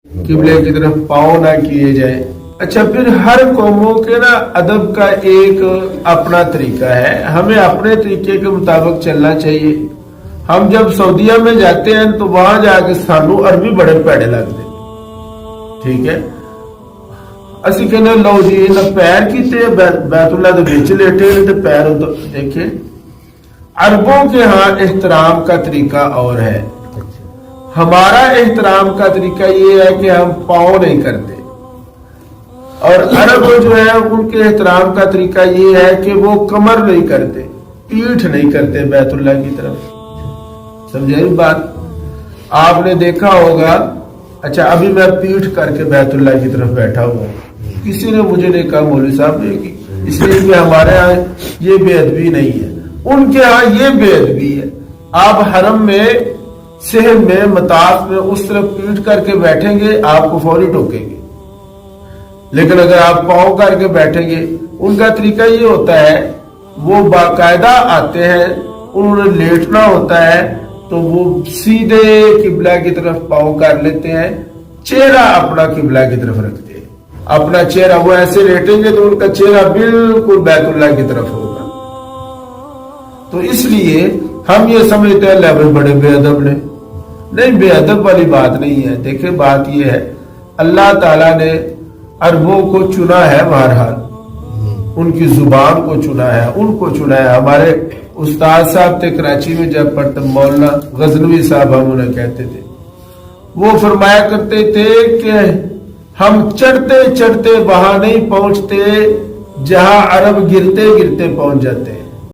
किबले की तरफ पाँव ना किए जाए। अच्छा, फिर हर कौमों के ना अदब का एक अपना तरीका है, हमें अपने तरीके के मुताबिक चलना चाहिए। हम जब सऊदीया में जाते हैं तो वहां जाके सानू अरबी बड़े भैड़े लगते, ठीक है। ਅਸੀਂ ਕਹਿੰਦੇ ਲਓ ਜੀ ਇਹਨਾਂ पैर ਕੀਤੇ बैतुल्ला ਦੇ ਵਿੱਚ लेटे ने तो पैर देखे। अरबों के यहाँ एहतराम का तरीका और है, हमारा एहतराम का तरीका ये है कि हम पाँव नहीं करते, और अरब जो है उनके एहतराम का तरीका ये है कि वो कमर नहीं करते, पीठ नहीं करते बैतुल्ला की तरफ। समझे बात? आपने देखा होगा। अच्छा, अभी मैं पीठ करके बैतुल्ला की तरफ बैठा हुआ हूँ, किसी ने मुझे नहीं कहा मौलवी साहब ने कि इसलिए कि हमारे यहाँ ये बेअदबी नहीं है, उनके यहाँ ये बेअदबी है। आप हरम में सहन में मताफ में उस तरफ पीठ करके बैठेंगे आपको फौरी टोकेंगे, लेकिन अगर आप पाँव करके बैठेंगे, उनका तरीका ये होता है, वो बाकायदा आते हैं, उन्होंने लेटना होता है तो वो सीधे किबला की तरफ पाँव कर लेते हैं, चेहरा अपना किबला की तरफ रखते हैं। अपना चेहरा वो ऐसे लेटेंगे तो उनका चेहरा बिल्कुल बैतुल्ला की तरफ होगा। तो इसलिए हम ये समझते हैं लेवल बड़े बेअदब ने, नहीं, बेअदब वाली बात नहीं है। देखिए बात ये है, अल्लाह ताला ने अरबों को चुना है, बहरहाल उनकी जुबान को चुना है, उनको चुना है। हमारे उस्ताद साहब थे कराची में जब पढ़ते, मौलाना गजनवी साहब हम उन्हें कहते थे, वो फरमाया करते थे कि हम चढ़ते चढ़ते वहां नहीं पहुंचते जहां अरब गिरते गिरते पहुंच जाते हैं।